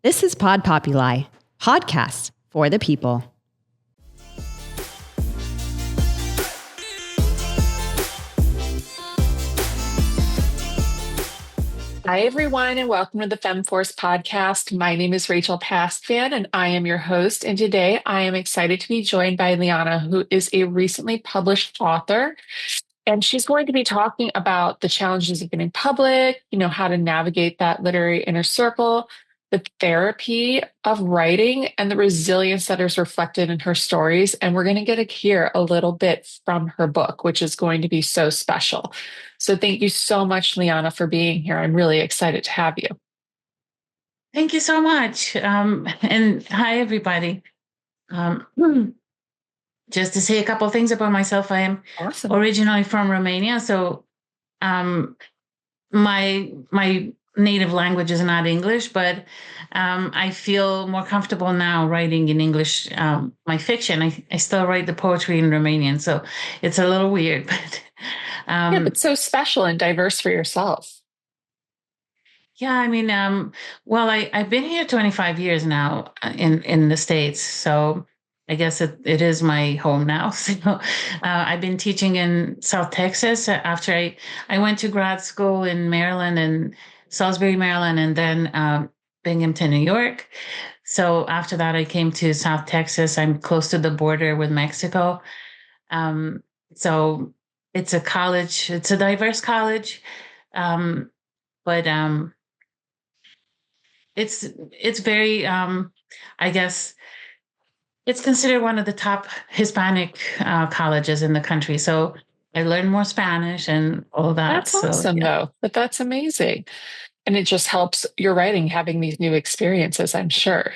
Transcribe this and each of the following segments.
This is Pod Populi, podcasts for the people. Hi, everyone, and welcome to the Femme Force podcast. My name is Rachel Pastvan, and I am your host. And today I am excited to be joined by Liana, who is a recently published author. And she's going to be talking about the challenges of getting public, how to navigate that literary inner circle, the therapy of writing, and the resilience that is reflected in her stories. And we're going to get to hear a little bit from her book, which is going to be so special. So thank you so much, Liana, for being here. I'm really excited to have you. Thank you so much. And hi, everybody. Just to say a couple of things about myself, I am originally from Romania, so my native language is not English, but I feel more comfortable now writing in English. My fiction, I still write the poetry in Romanian, so it's a little weird, but yeah, but so special and diverse for yourself. Yeah, I mean, well, I've been here 25 years now in the States, so I guess it is my home now. So I've been teaching in South Texas after I went to grad school in Maryland and Salisbury, Maryland, and then Binghamton, New York. So after that, I came to South Texas. I'm close to the border with Mexico. So it's a college. It's a diverse college, but it's very I guess it's considered one of the top Hispanic colleges in the country. So I learned more Spanish and all that. That's awesome, though. But that's amazing. And it just helps your writing having these new experiences, I'm sure.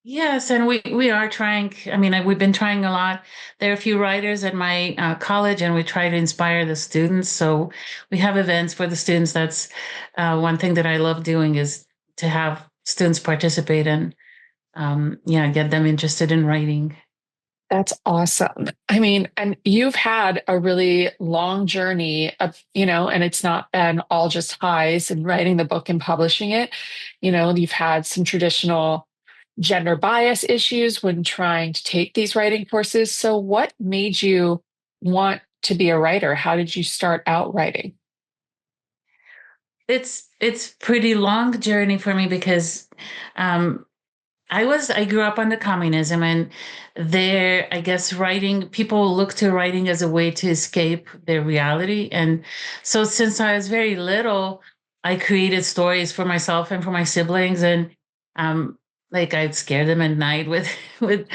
Yes, and we are trying. I mean, we've been trying a lot. There are a few writers at my college, and we try to inspire the students. So we have events for the students. That's one thing that I love doing is to have students participate and get them interested in writing. That's awesome. I mean, and you've had a really long journey of, and it's not been all just highs and writing the book and publishing it. You've had some traditional gender bias issues when trying to take these writing courses. So what made you want to be a writer? How did you start out writing? It's pretty long journey for me because I grew up under communism, and there, I guess, people look to writing as a way to escape their reality. And so since I was very little, I created stories for myself and for my siblings. And like I'd scare them at night with with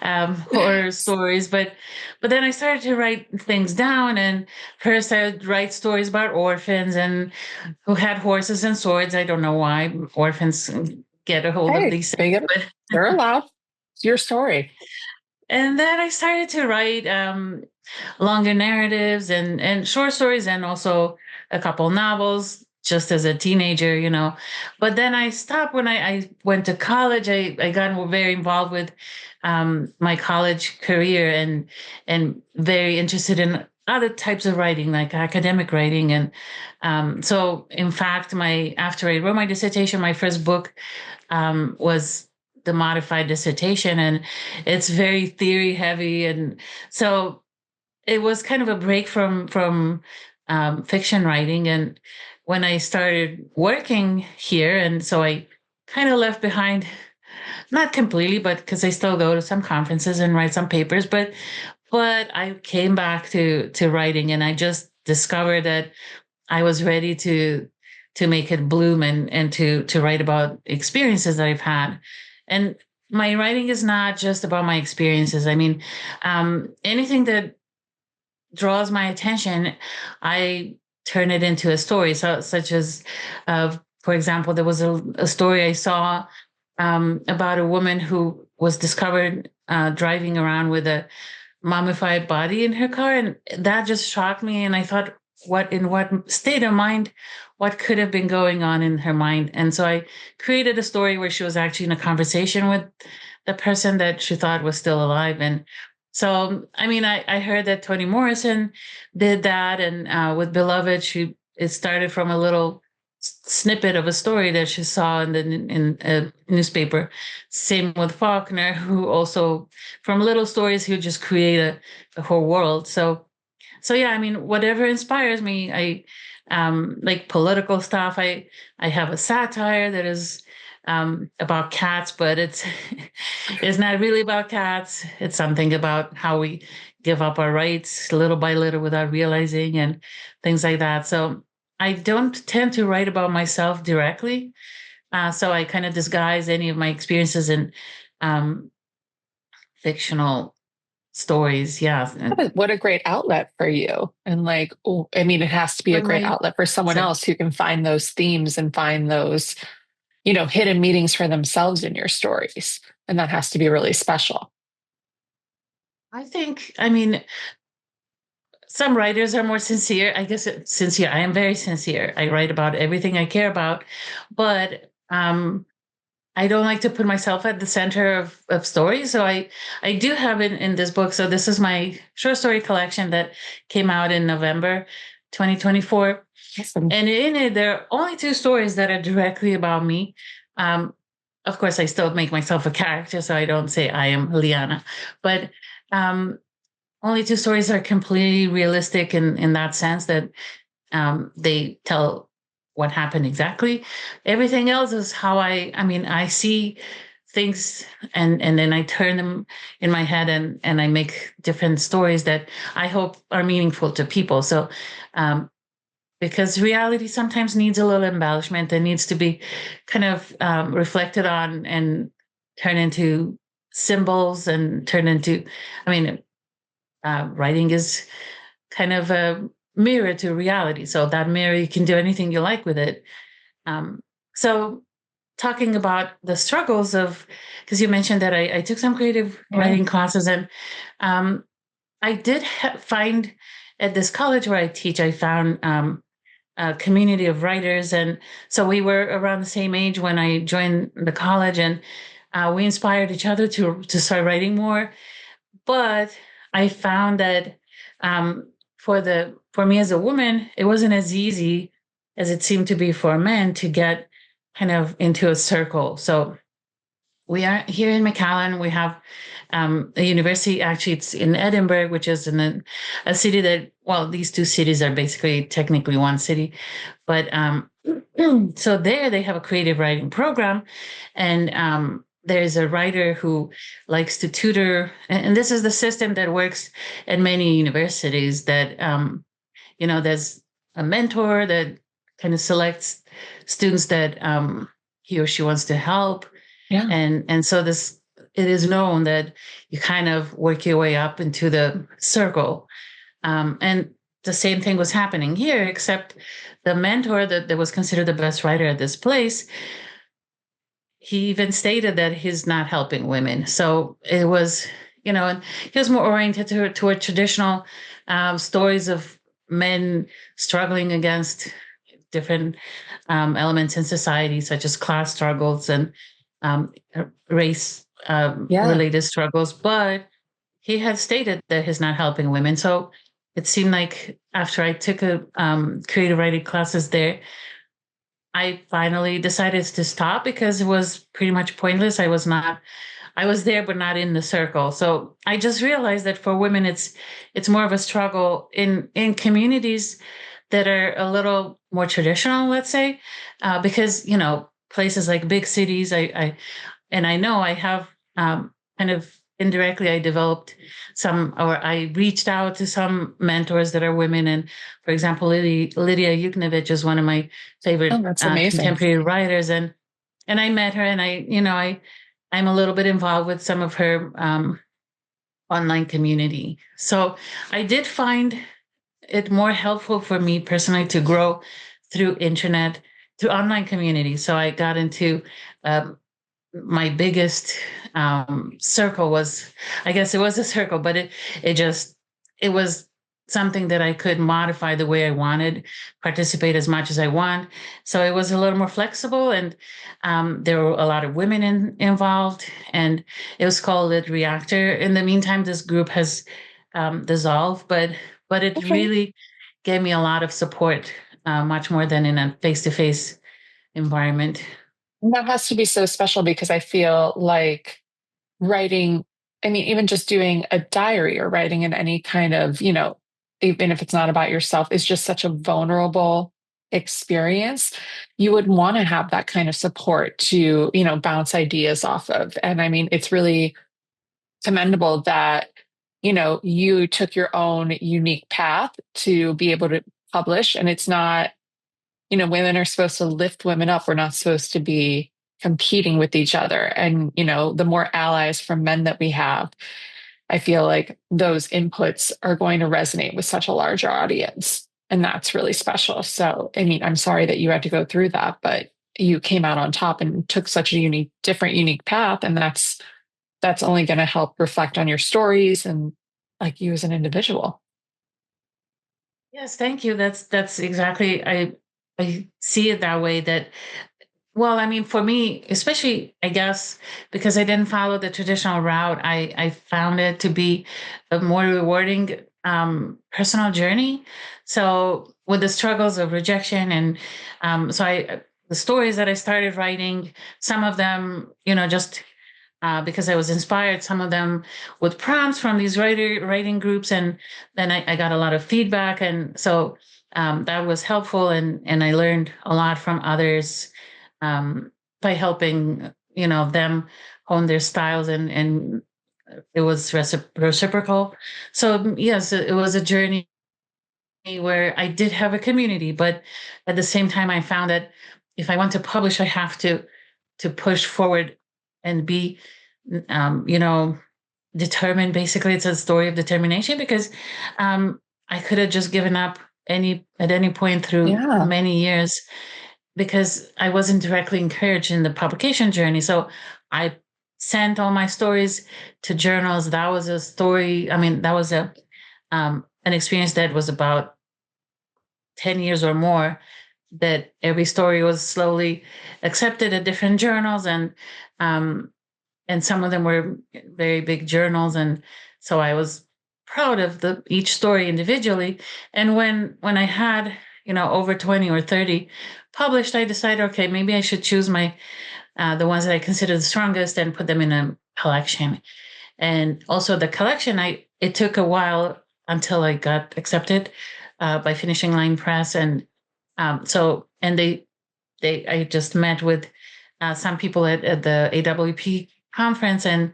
horror stories. But then I started to write things down, and first I would write stories about orphans and who had horses and swords. I don't know why orphans get a hold of these things, but they're allowed. It's your story. And then I started to write longer narratives and short stories, and also a couple novels just as a teenager. But then I stopped when I went to college. I got very involved with my college career and very interested in other types of writing, like academic writing. And so, in fact, after I wrote my dissertation, my first book was the modified dissertation, and it's very theory heavy. And so it was kind of a break from fiction writing. And when I started working here, and so I kind of left behind, not completely, but because I still go to some conferences and write some papers, but I came back to writing, and I just discovered that I was ready to make it bloom and to write about experiences that I've had. And my writing is not just about my experiences. I mean, anything that draws my attention, I turn it into a story. So, such as, for example, there was a story I saw about a woman who was discovered driving around with a mummified body in her car, and that just shocked me. And I thought, in what state of mind, what could have been going on in her mind? And so I created a story where she was actually in a conversation with the person that she thought was still alive. And so, I mean, I heard that Toni Morrison did that, and with Beloved, it started from a little snippet of a story that she saw in a newspaper. Same with Faulkner, who also from little stories he would just create a whole world. So yeah, I mean, whatever inspires me, I like political stuff. I have a satire that is about cats, but it's it's not really about cats. It's something about how we give up our rights little by little without realizing and things like that. So I don't tend to write about myself directly. So I kind of disguise any of my experiences in um, fictional stories. Yeah. What a great outlet for you. And like, oh, I mean, it has to be a When great my outlet for someone sorry. else who can find those themes and find those, hidden meanings for themselves in your stories. And that has to be really special. I think, I mean, some writers are more sincere. I guess sincere. I am very sincere. I write about everything I care about, but I don't like to put myself at the center of stories. So I do have it in this book. So this is my short story collection that came out in November 2024. Awesome. And in it, there are only two stories that are directly about me. Um, of course, I still make myself a character, so I don't say I am Liana, but um, only two stories are completely realistic in that sense that they tell what happened exactly. Everything else is how I mean, I see things and then I turn them in my head and I make different stories that I hope are meaningful to people. So, because reality sometimes needs a little embellishment and needs to be kind of reflected on and turn into symbols and turn into, I mean, writing is kind of a mirror to reality. So that mirror, you can do anything you like with it. Um, so talking about the struggles of, because you mentioned that I took some creative Yeah. writing classes and um, I did find at this college where I teach, I found a community of writers. And so we were around the same age when I joined the college and we inspired each other to start writing more. But I found that for me as a woman, it wasn't as easy as it seemed to be for men to get kind of into a circle. So we are here in McAllen. We have a university. Actually, it's in Edinburgh, which is in a city that, well, these two cities are basically technically one city. But so there they have a creative writing program. And there's a writer who likes to tutor. And this is the system that works at many universities that, there's a mentor that kind of selects students that he or she wants to help Yeah. and so it is known that you kind of work your way up into the circle. And the same thing was happening here, except the mentor that was considered the best writer at this place, he even stated that he's not helping women. So it was, and he was more oriented toward traditional stories of men struggling against different elements in society, such as class struggles and um, race Yeah. related struggles. But he had stated that he's not helping women. So it seemed like after I took a creative writing classes there, I finally decided to stop because it was pretty much pointless. I was there, but not in the circle. So I just realized that for women, it's more of a struggle in communities that are a little more traditional, let's say, because places like big cities, and I know I have kind of indirectly I developed or I reached out to some mentors that are women, and for example, Lydia Yuknevich is one of my favorite Oh, that's amazing. contemporary writers, and I met her, and I'm a little bit involved with some of her online community. So I did find it more helpful for me personally to grow through through online community. So I got into um, my biggest circle was, I guess it was a circle, but it was something that I could modify the way I wanted, participate as much as I want. So it was a little more flexible, and there were a lot of women involved, and it was called Lit Reactor. In the meantime, this group has dissolved, but it Okay. really gave me a lot of support much more than in a face-to-face environment. And that has to be so special because I feel like writing, I mean, even just doing a diary or writing in any kind of, even if it's not about yourself, is just such a vulnerable experience. You would want to have that kind of support to, bounce ideas off of. And I mean, it's really commendable that, you took your own unique path to be able to publish. And it's not, women are supposed to lift women up. We're not supposed to be competing with each other. And, the more allies from men that we have, I feel like those inputs are going to resonate with such a larger audience. And that's really special. So, I mean, I'm sorry that you had to go through that, but you came out on top and took such a unique path. And that's only going to help reflect on your stories and like you as an individual. Yes, thank you. That's exactly, I see it that way. That, well, I mean, for me, especially, I guess, because I didn't follow the traditional route, I found it to be a more rewarding personal journey. So with the struggles of rejection, and so the stories that I started writing, some of them, just because I was inspired, some of them with prompts from these writing groups, and then I got a lot of feedback, and so that was helpful, and I learned a lot from others by helping them hone their styles, and it was reciprocal. So yes, it was a journey where I did have a community, but at the same time, I found that if I want to publish, I have to push forward and be, you know, determined. Basically, it's a story of determination, because I could have just given up at any point through Yeah. many years, because I wasn't directly encouraged in the publication journey. So I sent all my stories to journals. That was a story. I mean, that was a an experience that was about 10 years or more, that every story was slowly accepted at different journals, um, and some of them were very big journals, and so I was proud of each story individually. And when I had over 20 or 30 published, I decided, okay, maybe I should choose my the ones that I consider the strongest and put them in a collection. And also the collection, I it took a while until I got accepted by Finishing Line Press, and and they I just met with some people at the AWP conference, and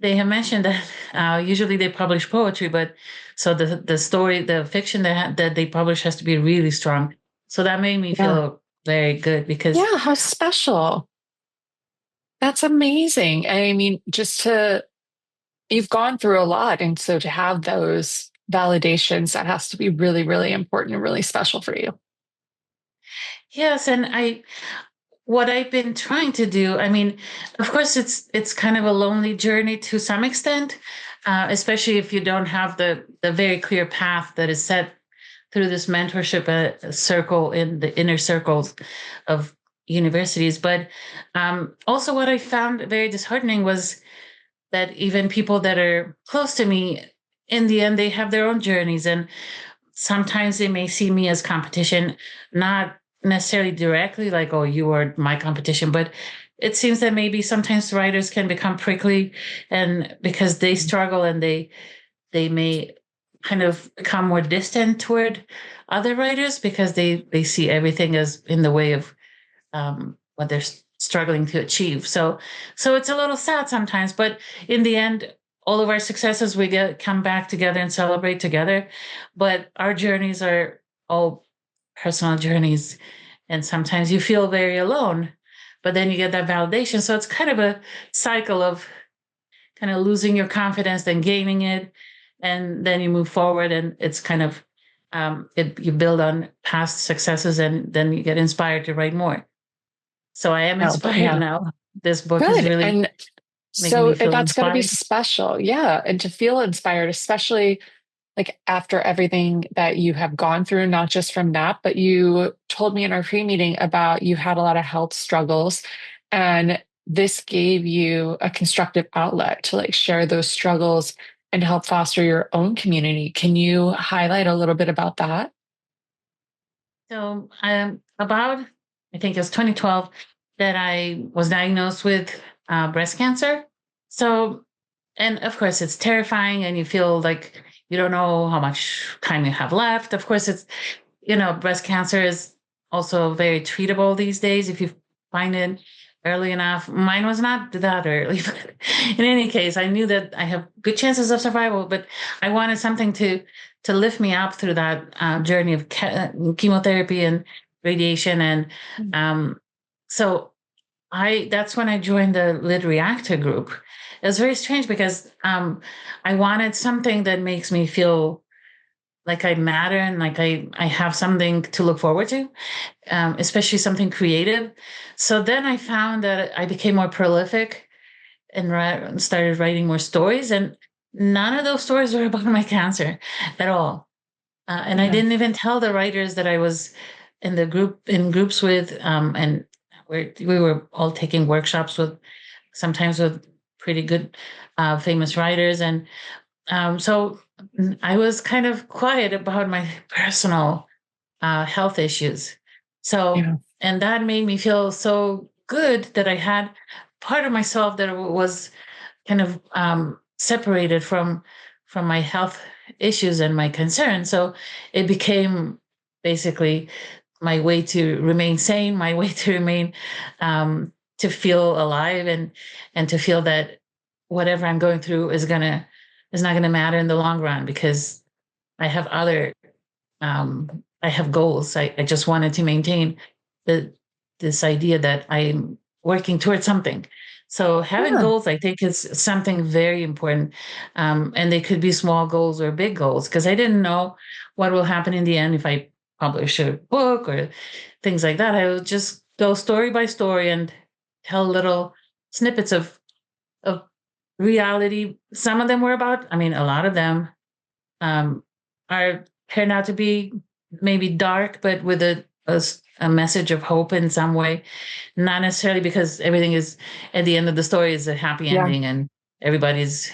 they have mentioned that usually they publish poetry, but so the fiction that they publish has to be really strong. So that made me Yeah. feel very good, because Yeah. How special. That's amazing. I mean, you've gone through a lot. And so to have those validations, that has to be really, really important and really special for you. yes, and what I've been trying to do, I mean, of course, it's kind of a lonely journey to some extent, especially if you don't have the very clear path that is set through this mentorship circle in the inner circles of universities. But also, what I found very disheartening was that even people that are close to me, in the end, they have their own journeys, and sometimes they may see me as competition, not necessarily directly like, oh, you are my competition, but it seems that maybe sometimes writers can become prickly, and because they struggle, and they may kind of become more distant toward other writers, because they see everything as in the way of what they're struggling to achieve. So it's a little sad sometimes, but in the end, all of our successes, we come back together and celebrate together. But our journeys are all personal journeys, and sometimes you feel very alone, but then you get that validation. So it's kind of a cycle of kind of losing your confidence, then gaining it, and then you move forward, and it's kind of you build on past successes, and then you get inspired to write more. So I am Oh, but inspired yeah. now. This book is Good. really And making me so feel that's got to be inspired. special. Yeah. And to feel inspired, especially like after everything that you have gone through, not just from that, but you told me in our pre-meeting about you had a lot of health struggles, and this gave you a constructive outlet to like share those struggles and help foster your own community. Can you highlight a little bit about that? So about, I think it was 2012 that I was diagnosed with breast cancer. So, and of course, it's terrifying, and you feel like you don't know how much time you have left. Of course, it's, breast cancer is also very treatable these days if you find it early enough. Mine was not that early, but in any case, I knew that I have good chances of survival, but I wanted something to lift me up through that journey of chemotherapy and radiation. And so that's when I joined the Lid Reactor group. It was very strange because I wanted something that makes me feel like I matter and like I have something to look forward to, especially something creative. So then I found that I became more prolific and started writing more stories. And none of those stories were about my cancer at all. And I Yeah. didn't even tell the writers that I was in groups with, and we were all taking workshops with, sometimes with pretty good, famous writers. And so I was kind of quiet about my personal health issues. So, Yeah. and that made me feel so good that I had part of myself that was kind of separated from my health issues and my concerns. So it became basically my way to remain sane, my way to remain to feel alive, and to feel that whatever I'm going through is not gonna matter in the long run, because I have other I have goals. I just wanted to maintain the this idea that I'm working towards something. So having Yeah. goals, I think, is something very important. And they could be small goals or big goals, because I didn't know what will happen in the end if I publish a book or things like that. I would just go story by story and tell little snippets of reality. Some of them were about, I mean, a lot of them um, are turned out to be maybe dark, but with a message of hope in some way. Not necessarily because everything is at the end of the story is a happy Yeah. ending and everybody's,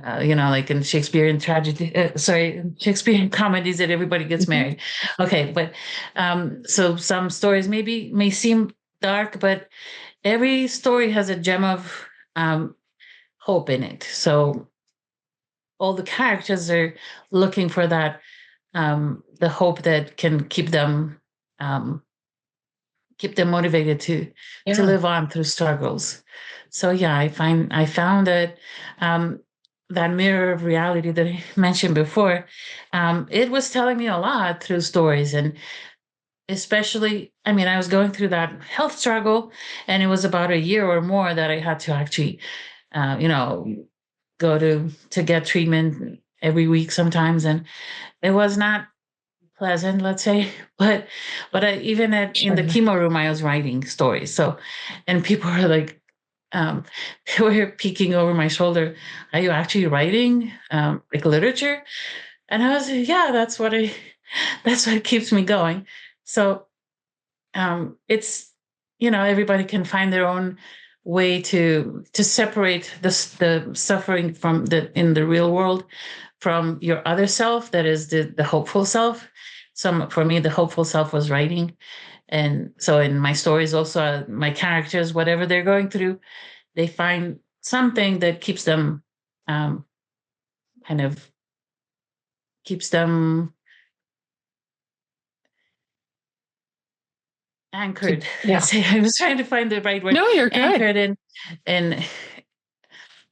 like in Shakespearean tragedy, Shakespearean comedies that everybody gets Mhm. married. Okay, but so some stories maybe may seem dark, but every story has a gem of hope in it. So all the characters are looking for that, the hope that can um, keep them motivated to Yeah. live on through struggles. So yeah, I found that that mirror of reality that I mentioned before, it was telling me a lot through stories. And especially, I mean, I was going through that health struggle, and it was about a year or more that I had to actually, you know, go to get treatment every week sometimes, and it was not pleasant, let's say. But even in the Sure. chemo room, I was writing stories. So, and people were like, um, they were peeking over my shoulder. Are you actually writing like literature? And I was like, yeah, that's what keeps me going. So it's, everybody can find their own way to separate the suffering from the in the real world from your other self, that is the hopeful self. So for me, the hopeful self was writing. And so in my stories also, my characters, whatever they're going through, they find something that keeps them, um, kind of keeps them anchored. Yeah. Let's say, I was trying to find the right word. No, you're good. Anchored in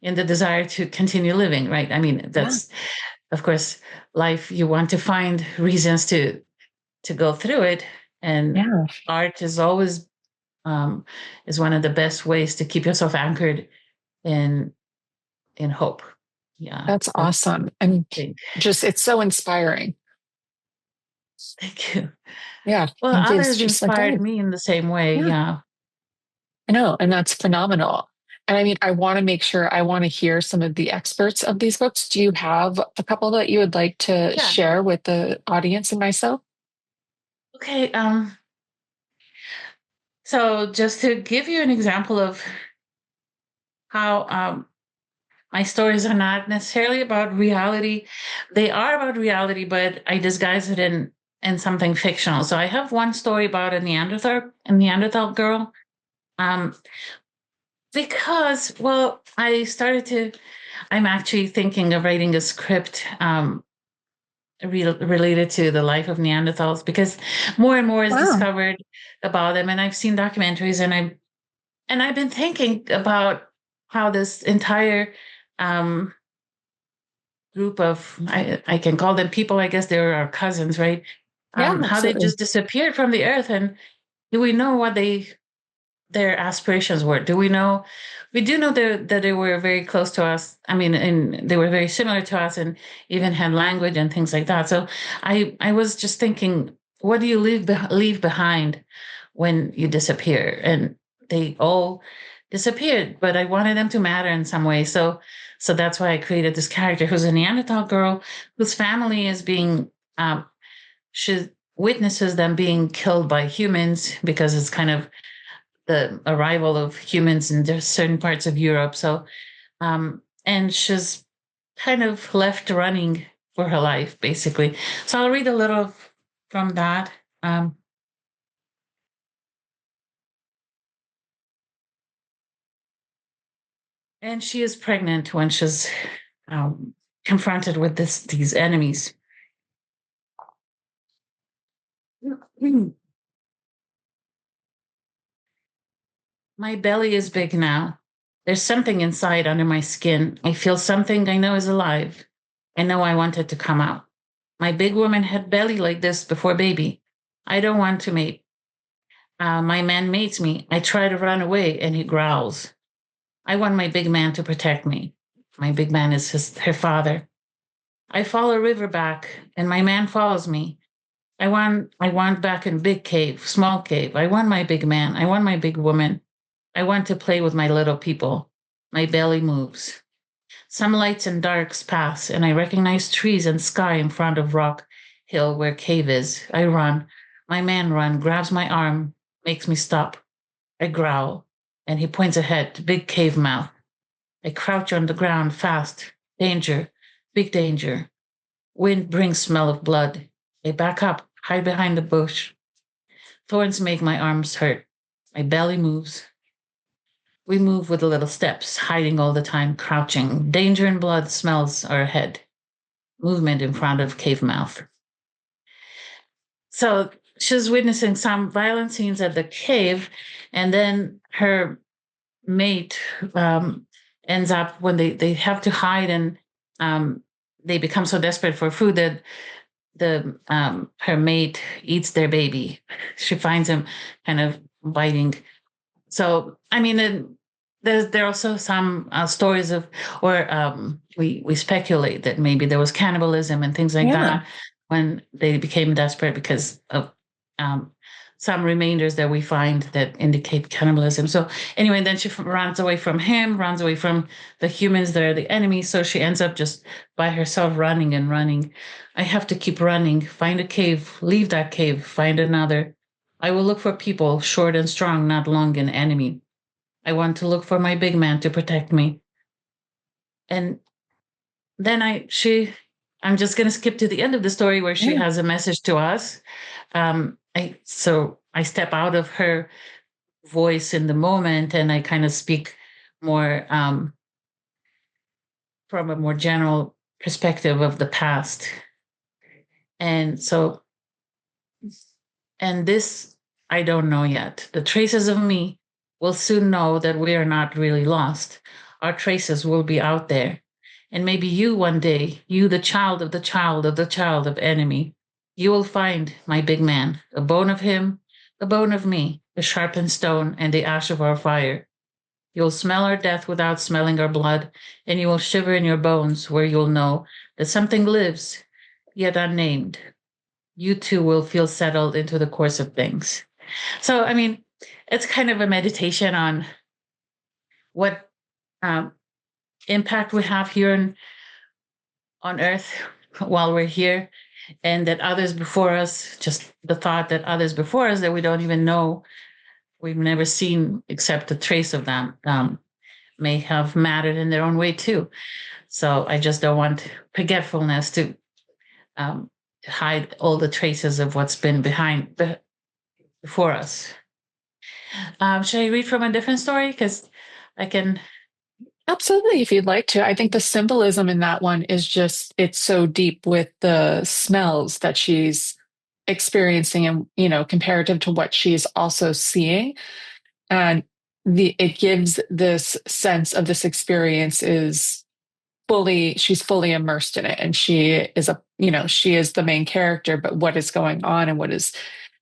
in the desire to continue living, right? I mean, Yeah. that's, of course, life. You want to find reasons to go through it, and Yeah. art is always, is one of the best ways to keep yourself anchored in hope. Yeah, That's that's awesome. And I think. just, it's so inspiring. Thank you. Yeah. Well, And it's others just like, inspired good. me in the same way. Yeah, Yeah. I know. And that's phenomenal. And I mean, I want to make sure I want to hear some of the experts of these books. Do you have a couple that you would like to Yeah. share with the audience and myself? Okay. So just to give you an example of how my stories are not necessarily about reality. They are about reality, but I disguise it and something fictional. So I have one story about a Neanderthal girl. Um, because, well, I'm actually thinking of writing a script related to the life of Neanderthals, because more and more is Wow. discovered about them, and I've seen documentaries, and I've been thinking about how this entire um, group of, I can call them people, I guess they're our cousins, right? Yeah, How they absolutely. just disappeared from the earth, and do we know what their aspirations were? Do we know? We do know that they were very close to us. I mean, and they were very similar to us, and even had language and things like that. So I was just thinking, what do you leave behind when you disappear? And they all disappeared, but I wanted them to matter in some way. So that's why I created this character who's a Neanderthal girl whose family is being she witnesses them being killed by humans, because it's kind of the arrival of humans in certain parts of Europe. So, and she's kind of left running for her life, basically. So I'll read a little from that. Um, and she is pregnant when she's confronted with these enemies. My belly is big now. There's something inside under my skin. I feel something I know is alive. I know I want it to come out. My big woman had belly like this before baby. I don't want to mate. My man mates me. I try to run away and he growls. I want my big man to protect me. My big man is her father. I follow river back and my man follows me. I want back in big cave, small cave. I want my big man. I want my big woman. I want to play with my little people. My belly moves. Some lights and darks pass, and I recognize trees and sky in front of rock hill where cave is. I run. My man run, grabs my arm, makes me stop. I growl, and he points ahead to big cave mouth. I crouch on the ground fast. Danger, big danger. Wind brings smell of blood. I back up, hide behind the bush. Thorns make my arms hurt. My belly moves. We move with little steps, hiding all the time, crouching. Danger and blood smells are ahead. Movement in front of cave mouth. So she's witnessing some violent scenes at the cave, and then her mate ends up, when they have to hide, and they become so desperate for food that the her mate eats their baby. She finds him kind of biting. So I mean, there are also some stories of, or we speculate that maybe there was cannibalism and things like Yeah. that when they became desperate, because of um, some remainders that we find that indicate cannibalism. So anyway, then she runs away from him, runs away from the humans that are the enemy. So she ends up just by herself, running and running. I have to keep running, find a cave, leave that cave, find another. I will look for people short and strong, not long and enemy. I want to look for my big man to protect me. And then I'm just going to skip to the end of the story where she Yeah. has a message to us. I step out of her voice in the moment, and I kind of speak more from a more general perspective of the past. And so, and this, I don't know yet. The traces of me will soon know that we are not really lost. Our traces will be out there. And maybe you one day, you, the child of the child of the child of enemy, you will find my big man, a bone of him, a bone of me, the sharpened stone and the ash of our fire. You'll smell our death without smelling our blood, and you will shiver in your bones where you'll know that something lives, yet unnamed. You too will feel settled into the course of things. So, I mean, it's kind of a meditation on what um, impact we have here on Earth while we're here, and that others before us, just the thought that others before us that we don't even know, we've never seen except a trace of them, may have mattered in their own way too. So I just don't want forgetfulness um, hide all the traces of what's been before us. Should I read from a different story? Because I can. Absolutely, if you'd like to. I think the symbolism in that one is just, it's so deep with the smells that she's experiencing and, comparative to what she's also seeing. And it gives this sense of this experience is she's fully immersed in it. And she is the main character, but what is going on and what is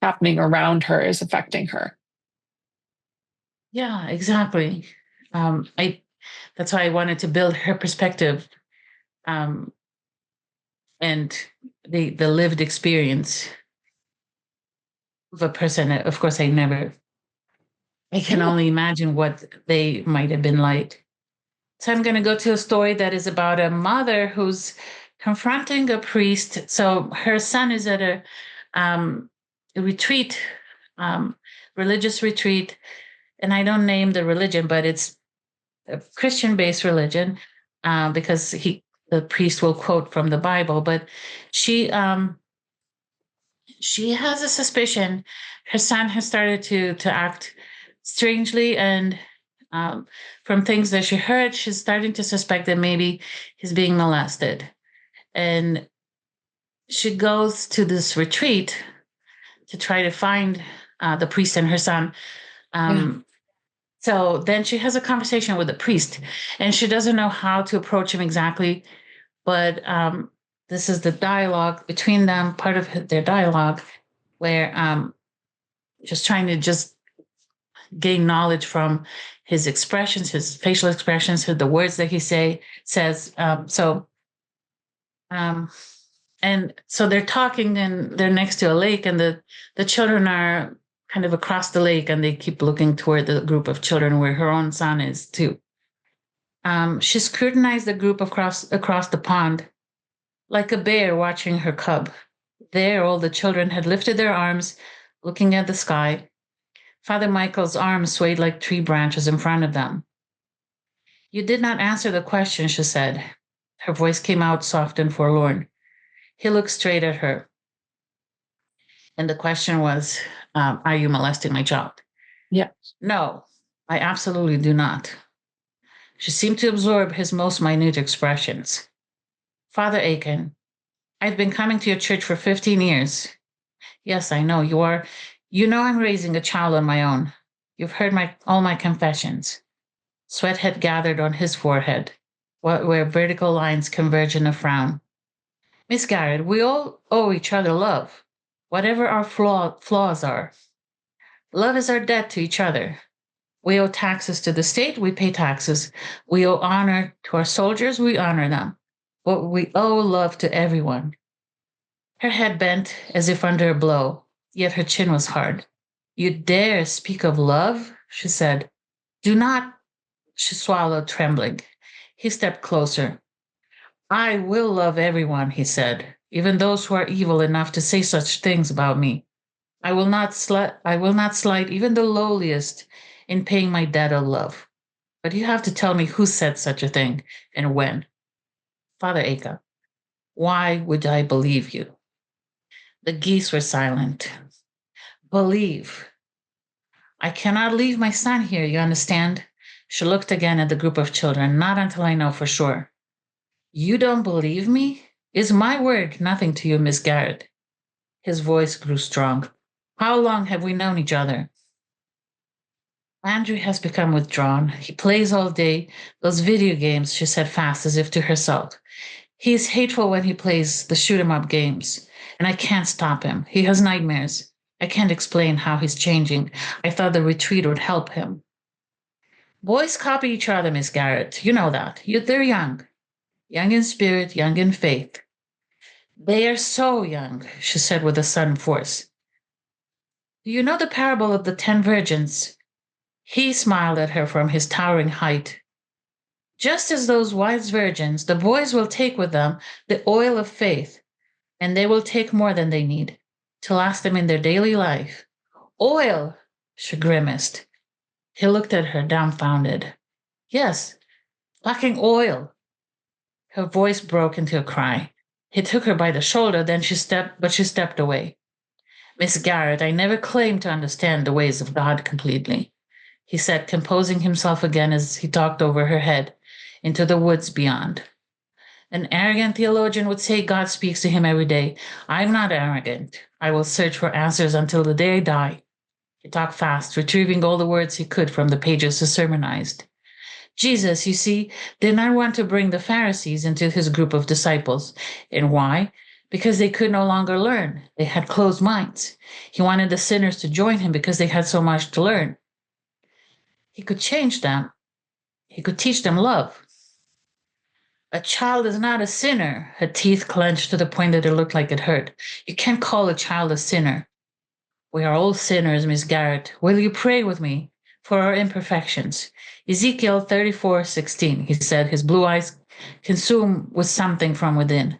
happening around her is affecting her. Yeah, exactly. I That's why I wanted to build her perspective, um, and the lived experience of a person. Of course, I can Yeah. only imagine what they might have been like. So I'm going to go to a story that is about a mother who's confronting a priest. So her son is at a retreat, um, religious retreat, and I don't name the religion, but it's a Christian-based religion, because the priest will quote from the Bible. But she um, she has a suspicion her son has started to act strangely, and from things that she heard, she's starting to suspect that maybe he's being molested. And she goes to this retreat to try to find the priest and her son. Yeah. Um, so then she has a conversation with the priest, and she doesn't know how to approach him exactly. But this is the dialogue between them, part of their dialogue, where just trying to just gain knowledge from his expressions, his facial expressions, the words that he says. Um, and so they're talking, and they're next to a lake, and the children are kind of across the lake, and they keep looking toward the group of children where her own son is too. She scrutinized the group across the pond like a bear watching her cub. There, all the children had lifted their arms, looking at the sky. Father Michael's arms swayed like tree branches in front of them. You did not answer the question, she said. Her voice came out soft and forlorn. He looked straight at her. And the question was, are you molesting my child? Yeah. No, I absolutely do not. She seemed to absorb his most minute expressions. Father Aiken, I've been coming to your church for 15 years. Yes, I know you are. You know I'm raising a child on my own. You've heard all my confessions. Sweat had gathered on his forehead, where vertical lines converge in a frown. Miss Garrett, we all owe each other love, whatever our flaws are. Love is our debt to each other. We owe taxes to the state, we pay taxes. We owe honor to our soldiers, we honor them. But we owe love to everyone. Her head bent as if under a blow, yet her chin was hard. You dare speak of love? She said. Do not. She swallowed, trembling. He stepped closer. I will love everyone, he said, even those who are evil enough to say such things about me. I will not slight even the lowliest in paying my debt of love. But you have to tell me who said such a thing and when. Father Aka, why would I believe you? The geese were silent. Believe. I cannot leave my son here, you understand? She looked again at the group of children. Not until I know for sure. You don't believe me? Is my word nothing to you, Miss Garrett? His voice grew strong. How long have we known each other? Andrew has become withdrawn. He plays all day. Those video games, she said fast, as if to herself. He is hateful when he plays the shoot 'em up games, and I can't stop him. He has nightmares. I can't explain how he's changing. I thought the retreat would help him. Boys copy each other, Miss Garrett. You know that. They're young. Young in spirit, young in faith. They are so young, she said with a sudden force. Do you know the parable of the 10 virgins? He smiled at her from his towering height. Just as those wise virgins, the boys will take with them the oil of faith, and they will take more than they need to last them in their daily life. Oil, she grimaced. He looked at her, dumbfounded. Yes, fucking oil. Her voice broke into a cry. He took her by the shoulder, then she stepped away. Miss Garrett, I never claimed to understand the ways of God completely, he said, composing himself again as he talked over her head into the woods beyond. An arrogant theologian would say God speaks to him every day. I'm not arrogant. I will search for answers until the day I die. He talked fast, retrieving all the words he could from the pages he sermonized. Jesus, you see, did not want to bring the Pharisees into his group of disciples. And why? Because they could no longer learn. They had closed minds. He wanted the sinners to join him because they had so much to learn. He could change them. He could teach them love. A child is not a sinner. Her teeth clenched to the point that it looked like it hurt. You can't call a child a sinner. We are all sinners, Miss Garrett. Will you pray with me for our imperfections? Ezekiel 34:16, he said, his blue eyes consumed with something from within.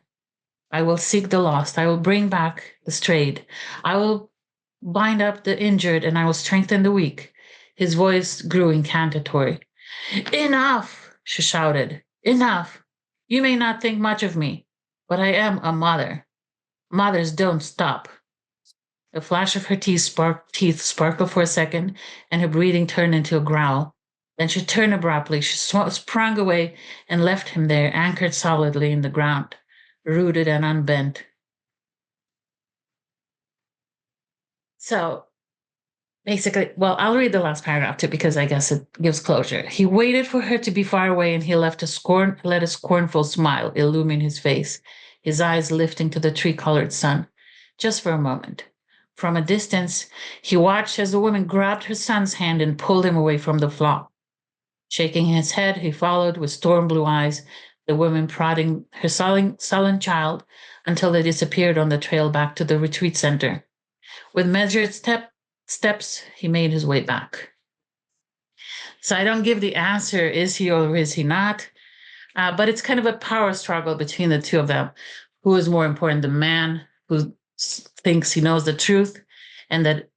I will seek the lost. I will bring back the strayed. I will bind up the injured and I will strengthen the weak. His voice grew incantatory. Enough, she shouted. Enough. You may not think much of me, but I am a mother. Mothers don't stop. A flash of her teeth sparkled for a second, and her breathing turned into a growl. Then she turned abruptly. She sprung away and left him there, anchored solidly in the ground, rooted and unbent. So basically, well, I'll read the last paragraph too, because I guess it gives closure. He waited for her to be far away, and he let a scornful smile illumine his face, his eyes lifting to the tree-colored sun, just for a moment. From a distance, he watched as the woman grabbed her son's hand and pulled him away from the flock. Shaking his head, he followed with storm-blue eyes, the woman prodding her sullen child until they disappeared on the trail back to the retreat center. With measured steps, he made his way back. So I don't give the answer, is he or is he not? But it's kind of a power struggle between the two of them. Who is more important, the man who thinks he knows the truth and that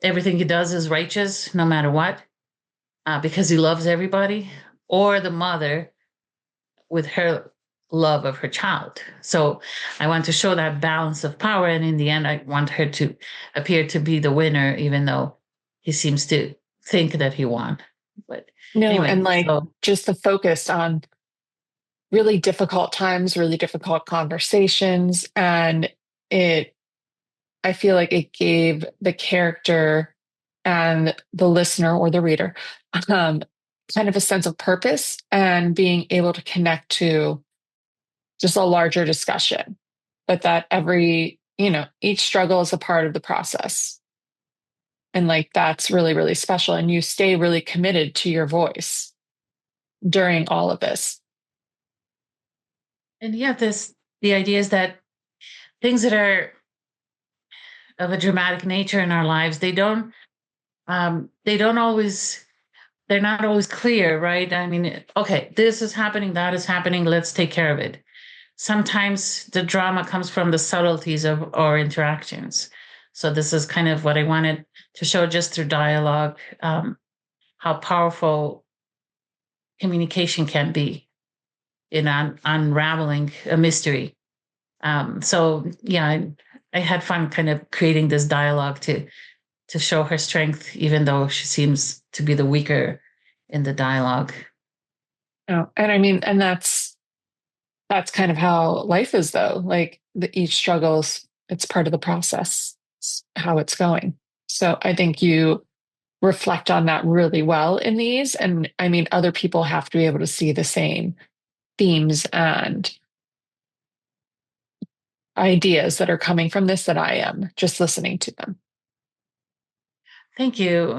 everything he does is righteous no matter what, because he loves everybody, or the mother with her love of her child. So I want to show that balance of power, and in the end I want her to appear to be the winner, even though he seems to think that he won. But No, anyway, and like so just the focus on really difficult times, really difficult conversations. And I feel like it gave the character and the listener or the reader kind of a sense of purpose and being able to connect to just a larger discussion, but that each struggle is a part of the process. And like, that's really, really special. And you stay really committed to your voice during all of this. and yeah, the idea is that things that are of a dramatic nature in our lives, they don't always, they're not always clear, right? I mean, okay, this is happening, that is happening, let's take care of it. Sometimes the drama comes from the subtleties of our interactions. So this is kind of what I wanted to show just through dialogue, how powerful communication can be in unraveling a mystery. So yeah, I had fun kind of creating this dialogue to show her strength, even though she seems to be the weaker in the dialogue. Oh, and I mean, and that's kind of how life is, though. Like each struggles, it's part of the process, it's how it's going. So I think you reflect on that really well in these. And I mean, other people have to be able to see the same themes and ideas that are coming from this that I am just listening to them. Thank you.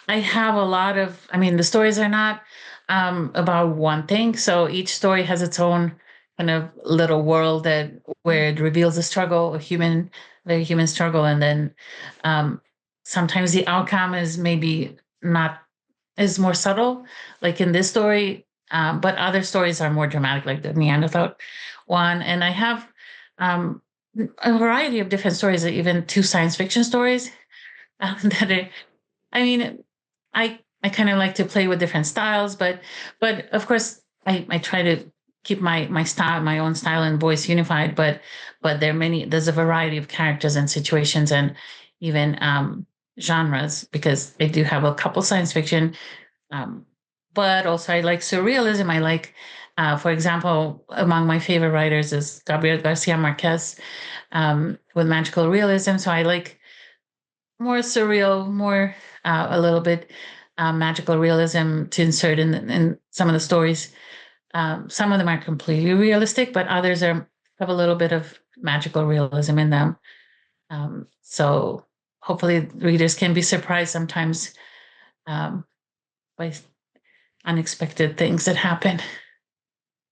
I have a lot of, I mean, the stories are not about one thing. So each story has its own kind of little world that where it reveals a struggle, very human struggle. And then sometimes the outcome is maybe not, is more subtle, like in this story, but other stories are more dramatic, like the Neanderthal one. And I have a variety of different stories, even two science fiction stories that are, I mean, I kind of like to play with different styles, but of course I try to keep my style, my own style and voice unified, but there's a variety of characters and situations and even genres, because I do have a couple science fiction, um, but also I like surrealism. I like, for example, among my favorite writers is Gabriel Garcia Marquez, with magical realism. So I like more surreal, more a little bit magical realism to insert in some of the stories. Some of them are completely realistic, but others have a little bit of magical realism in them. So hopefully readers can be surprised sometimes um, by unexpected things that happen.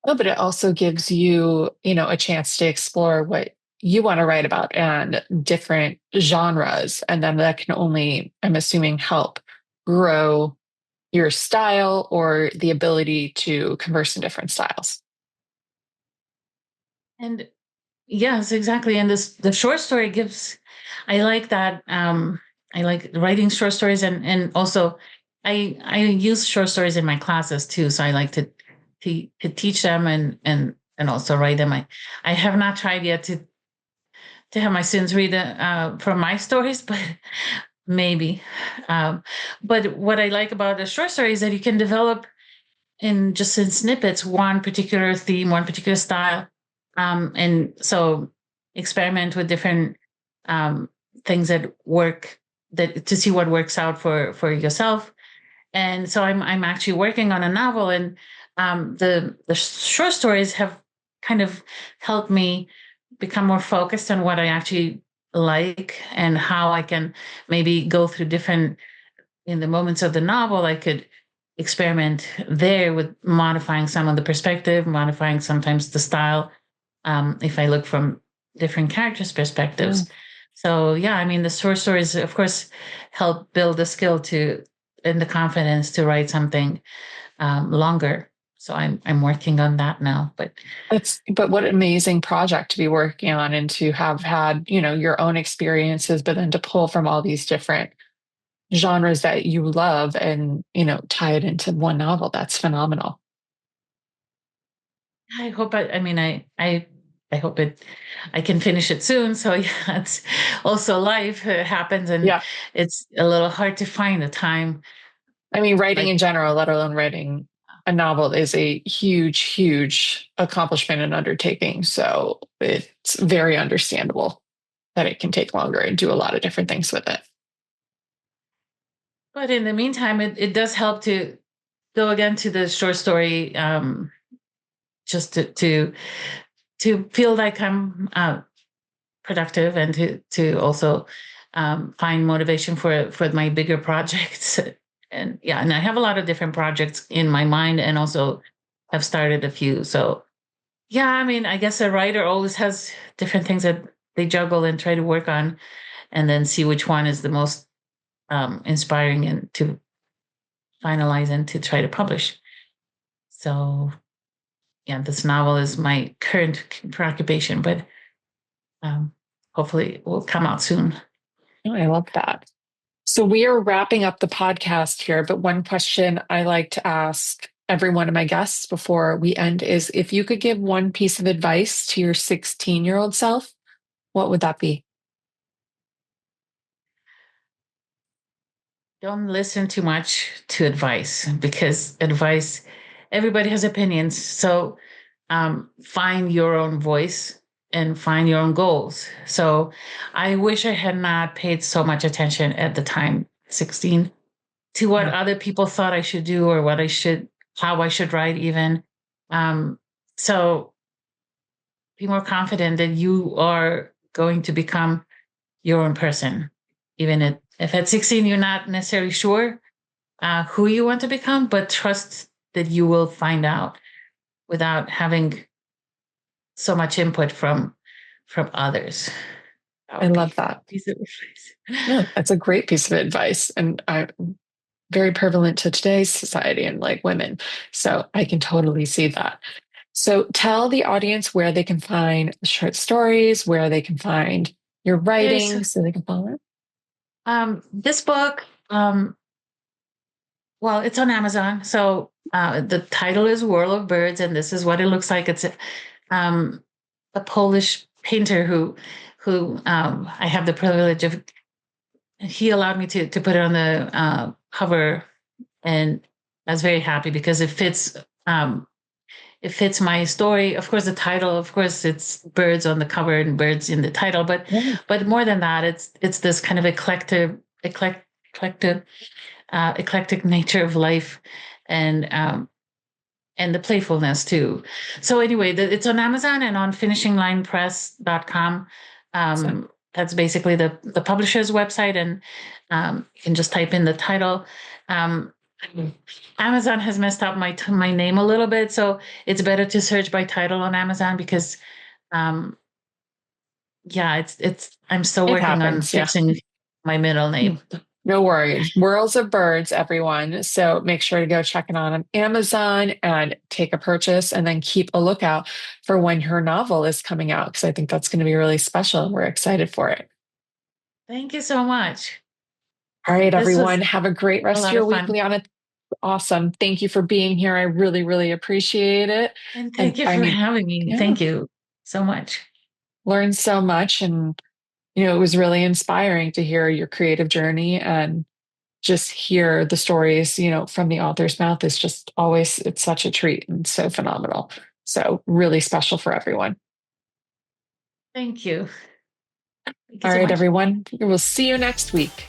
Oh, but it also gives you, a chance to explore what you want to write about and different genres. And then that can only, I'm assuming, help grow your style or the ability to converse in different styles. And yes, exactly. And the short story gives, I like that. I like writing short stories, and also I use short stories in my classes too. So I like to teach them and also write them. I have not tried yet to have my students read from my stories, but maybe. Um, but what I like about a short story is that you can develop in snippets one particular theme, one particular style, and so experiment with different um, things that work, that to see what works out for yourself. And so I'm actually working on a novel, and the short stories have kind of helped me become more focused on what I actually like and how I can maybe go through different, in the moments of the novel, I could experiment there with modifying some of the perspective, modifying sometimes the style, if I look from different characters' Yeah. perspectives. So yeah, I mean, the short stories, of course, help build the skill to and the confidence to write something longer. So I'm working on that now. But what an amazing project to be working on and to have had, your own experiences, but then to pull from all these different genres that you love and, tie it into one novel. That's phenomenal. I hope I mean I hope I can finish it soon. So yeah, it's also life happens, and Yeah. it's a little hard to find the time. I mean, writing Like in general, let alone writing a novel, is a huge, huge accomplishment and undertaking. So it's very understandable that it can take longer and do a lot of different things with it. but in the meantime, it does help to go again to the short story, just to feel like I'm productive, and to also find motivation for my bigger projects. And yeah, and I have a lot of different projects in my mind, and also have started a few. So yeah, I mean, I guess a writer always has different things that they juggle and try to work on, and then see which one is the most inspiring and to finalize and to try to publish. So yeah, this novel is my current preoccupation, but um, hopefully it will come out soon. Oh, I love that. So we are wrapping up the podcast here, but one question I like to ask every one of my guests before we end is if you could give one piece of advice to your 16-year-old self, what would that be? Don't listen too much to advice, because advice, everybody has opinions. So find your own voice and find your own goals. So I wish I had not paid so much attention at the time, 16, to what Yeah, other people thought I should do, or how I should write even. Um, so be more confident that you are going to become your own person. Even if at 16 you're not necessarily sure who you want to become, but trust that you will find out without having so much input from others. That I would love be that. piece of advice. No, that's a great piece of advice. And I very prevalent to today's society and like women. So I can totally see that. So tell the audience where they can find short stories, where they can find your There's writing so they can follow it. this book. Well, it's on Amazon, so The title is Whirl of Birds, and this is what it looks like. It's a Polish painter who I have the privilege of. He allowed me to put it on the cover, and I was very happy because it fits my story. Of course, the title, of course, it's birds on the cover and birds in the title, but more than that, it's this kind of eclectic nature of life, and the playfulness too. So anyway, it's on Amazon and on finishinglinepress.com. That's basically the publisher's website, and you can just type in the title. Amazon has messed up my name a little bit, so it's better to search by title on Amazon because, yeah, I'm still It working on happens. Yeah. fixing my middle name. No worries. Whirls of Birds, everyone. So make sure to go check it out on Amazon and take a purchase, and then keep a lookout for when her novel is coming out, because I think that's going to be really special and we're excited for it. Thank you so much. All right, This was everyone. Have a great a rest of lot your of week, fun. Liana. Awesome. Thank you for being here. I really, really appreciate it. And And thank you I for mean, having me. yeah, Thank you so much. learned so much. And, it was really inspiring to hear your creative journey, and just hear the stories, from the author's mouth is just always, it's such a treat and so phenomenal. So really special for everyone. Thank you. Thank you All so right, much. everyone. We'll see you next week.